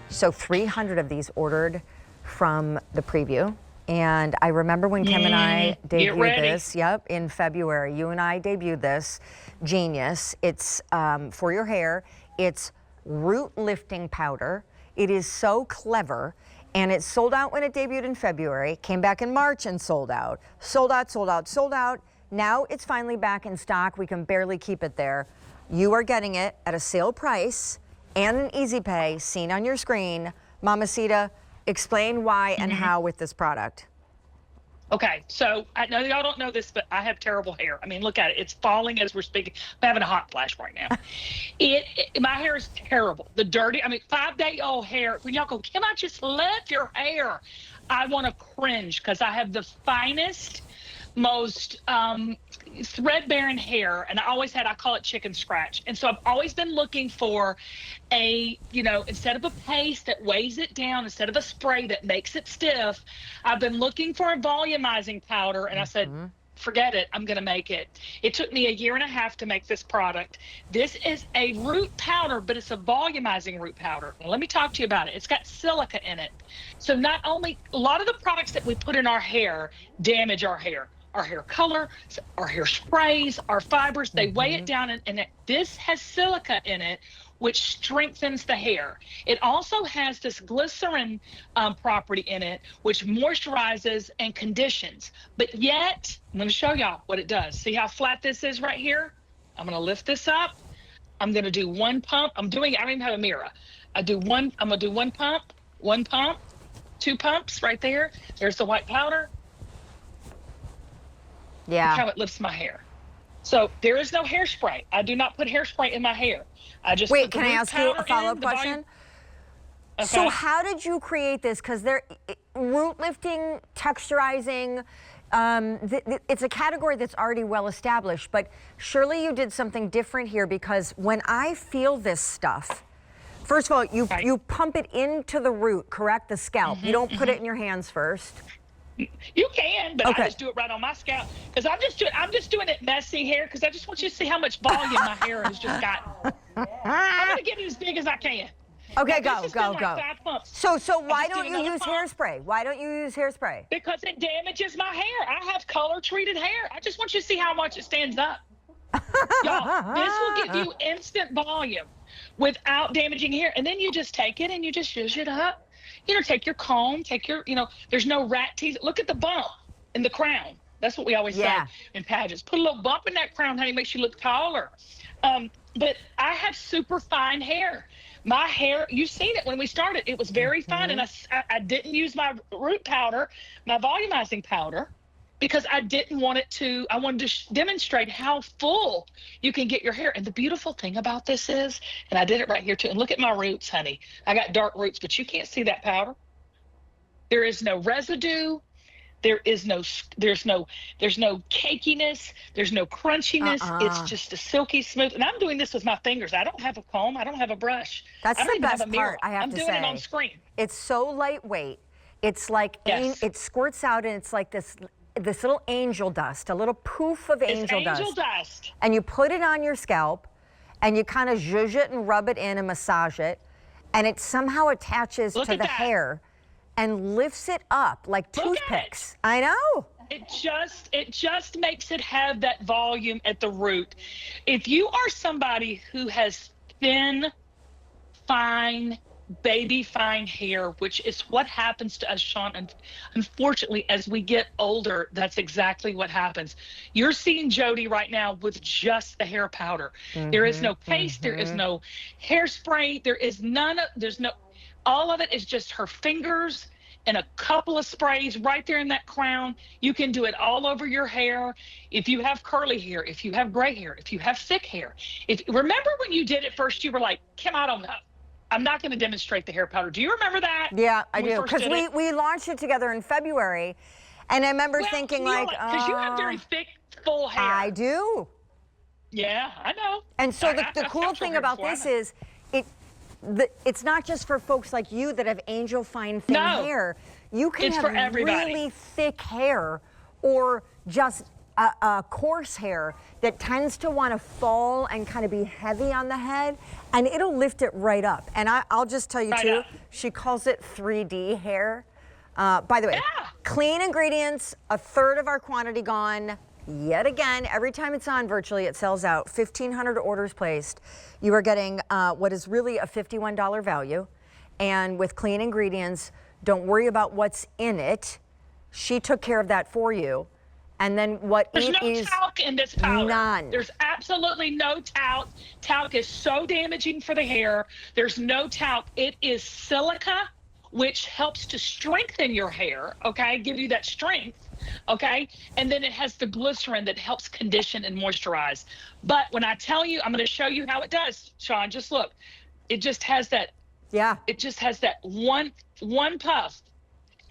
So 300 of these ordered from the preview. And I remember when Kim and I debuted this, in February, you and I debuted this, Genius. It's for your hair. It's root lifting powder. It is so clever. And it sold out when it debuted in February, came back in March and sold out. Sold out, sold out, sold out. Now it's finally back in stock. We can barely keep it there. You are getting it at a sale price and an easy pay seen on your screen. Mamacita, explain why and how with this product. Okay, so I know y'all don't know this, but I have terrible hair. I mean, look at it. It's falling as we're speaking. I'm having a hot flash right now. My hair is terrible. The dirty, 5-day-old hair. When y'all go, Kim, I just left your hair. I want to cringe because I have the finest, most thread-bearing hair, and I call it chicken scratch. And so I've always been looking for instead of a paste that weighs it down, instead of a spray that makes it stiff, I've been looking for a volumizing powder, and I said, forget it, I'm going to make it. It took me 1.5 years to make this product. This is a root powder, but it's a volumizing root powder. Now, let me talk to you about it. It's got silica in it. So not only, a lot of the products that we put in our hair damage our hair color, our hair sprays, our fibers, they weigh it down, and this has silica in it, which strengthens the hair. It also has this glycerin property in it, which moisturizes and conditions. But yet, I'm going to show y'all what it does. See how flat this is right here? I'm going to lift this up. I'm going to do one pump. I don't even have a mirror. I'm going to do one pump, 2 pumps right there. There's the white powder. Yeah. Look how it lifts my hair. So there is no hairspray. I do not put hairspray in my hair. I just Wait, can I ask you a follow-up question? Okay. So how did you create this? Because root lifting, texturizing, it's a category that's already well established, but surely you did something different here, because when I feel this stuff, first of all, you pump it into the root, correct? The scalp. You don't put it in your hands first. You can, but I just do it right on my scalp, because I'm just doing it messy hair, because I just want you to see how much volume my hair has just got. I'm gonna get it as big as I can. Okay, now, go. 5 pumps. So why don't you use hairspray? Why don't you use hairspray? Because it damages my hair. I have color treated hair. I just want you to see how much it stands up. Y'all, this will give you instant volume without damaging hair, and then you just take it and you just zhuzh it up. Take your comb, there's no rat teeth. Look at the bump in the crown. That's what we always say in pageants. Put a little bump in that crown, honey, makes you look taller. But I have super fine hair. My hair, you've seen it when we started, it was very fine, and I didn't use my root powder, my volumizing powder, because I didn't want it to, I wanted to demonstrate how full you can get your hair. And the beautiful thing about this is, and I did it right here too, and look at my roots, honey. I got dark roots, but you can't see that powder. There is no residue. There's no cakiness. There's no crunchiness. It's just a silky smooth. And I'm doing this with my fingers. I don't have a comb. I don't have a brush. That's the best part, I have to say. I'm doing it on screen. It's so lightweight. It's like, it squirts out, and it's like this little angel dust, a little poof of angel dust. And you put it on your scalp, and you kind of zhuzh it and rub it in and massage it, and it somehow attaches to the hair and lifts it up like toothpicks. I know. It just makes it have that volume at the root. If you are somebody who has thin, fine, baby fine hair, which is what happens to us, Sean, and unfortunately, as we get older, that's exactly what happens. You're seeing Jody right now with just the hair powder. There is no paste, there is no hairspray, all of it is just her fingers and a couple of sprays right there in that crown. You can do it all over your hair. If you have curly hair, if you have gray hair, if you have thick hair. Remember when you did it first, you were like, Kim, I don't know. I'm not going to demonstrate the hair powder. Do you remember that? Yeah, I do. Because we launched it together in February, and I remember thinking because you have very thick, full hair. I do. Yeah, I know. And so the cool thing about this is it's not just for folks like you that have angel fine thin hair. You can have really thick hair or just coarse hair that tends to want to fall and kind of be heavy on the head, and it'll lift it right up. And I'll just tell you too, she calls it 3D hair. By the way, clean ingredients, 1/3 of our quantity gone. Yet again, every time it's on virtually, it sells out. 1,500 orders placed. You are getting what is really a $51 value. And with clean ingredients, don't worry about what's in it. She took care of that for you. And then what There's it no is, talc in this powder. none. There's absolutely no talc. Talc is so damaging for the hair. There's no talc. It is silica, which helps to strengthen your hair, okay? Give you that strength, okay? And then it has the glycerin that helps condition and moisturize. But when I tell you, I'm going to show you how it does, Sean. Just look. It just has that. Yeah. It just has that one puff.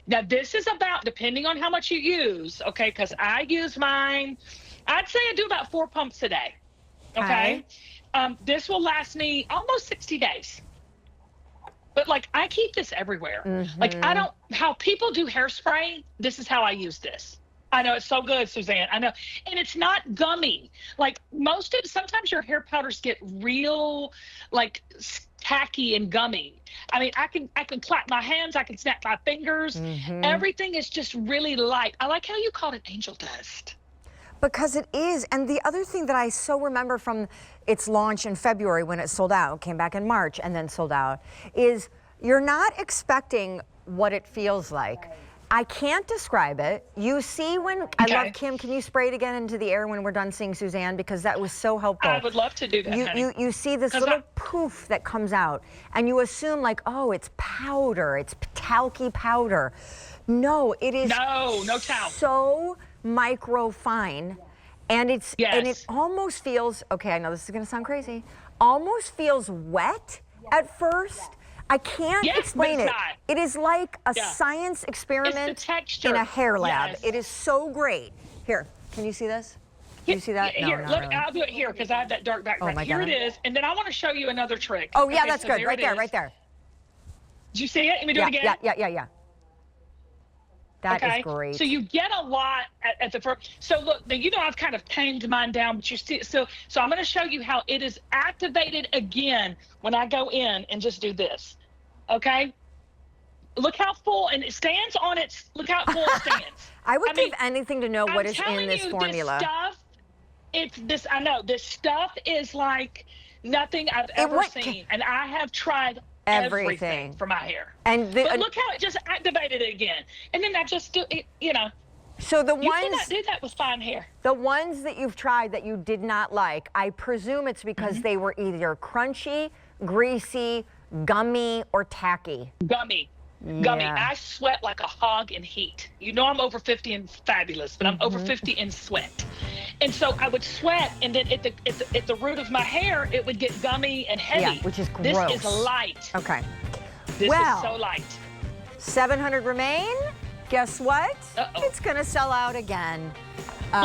Now, this is about, depending on how much you use, okay, because I use mine, I'd say I do about 4 pumps a day, okay? This will last me almost 60 days. But, like, I keep this everywhere. Like, I don't, how people do hairspray, this is how I use this. I know it's so good, Suzanne. I know. And it's not gummy. Like, sometimes your hair powders get real, like, tacky and gummy. I mean, I can clap my hands, I can snap my fingers. Everything is just really light. I like how you called it angel dust. Because it is. And the other thing that I so remember from its launch in February when it sold out, came back in March and then sold out, is you're not expecting what it feels like. I can't describe it. You see when, I love, Kim, can you spray it again into the air when we're done seeing Suzanne? Because that was so helpful. I would love to do that, You see this little poof that comes out, and you assume like, oh, it's powder, it's talky powder. No, it is no talc. So micro fine, and and it almost feels, okay, I know this is gonna sound crazy, almost feels wet at first. I can't explain it. It is like a science experiment in a hair lab. It is so great. Here, can you see this? Can you see that? No, here, not really. I'll do it here because I have that dark background. Here it is, and then I want to show you another trick. Oh yeah, that's good. Right there, right there. Did you see it? Let me do it again. Yeah. That is great. So you get a lot at the first. So look, you know I've kind of tamed mine down, but you see, so I'm going to show you how it is activated again when I go in and just do this. Okay. Look how full, and it stands on its. Look how full it stands. I would give anything to know what is in this formula. This stuff, it's this. I know this stuff is like nothing I've ever seen, and I have tried everything for my hair. But look how it just activated it again, and then I just do it. You know. So the you ones cannot do that with fine hair. The ones that you've tried that you did not like, I presume it's because they were either crunchy, greasy, gummy, or tacky. Gummy. I sweat like a hog in heat. You know I'm over 50 and fabulous, but I'm over 50 in sweat. And so I would sweat, and then at the root of my hair, it would get gummy and heavy. Yeah, which is gross. This is light. Okay. This is so light. 700 remain. Guess what? It's going to sell out again.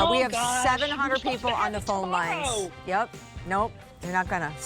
We have 700 people on the phone lines. Yep. Nope. You're not going to.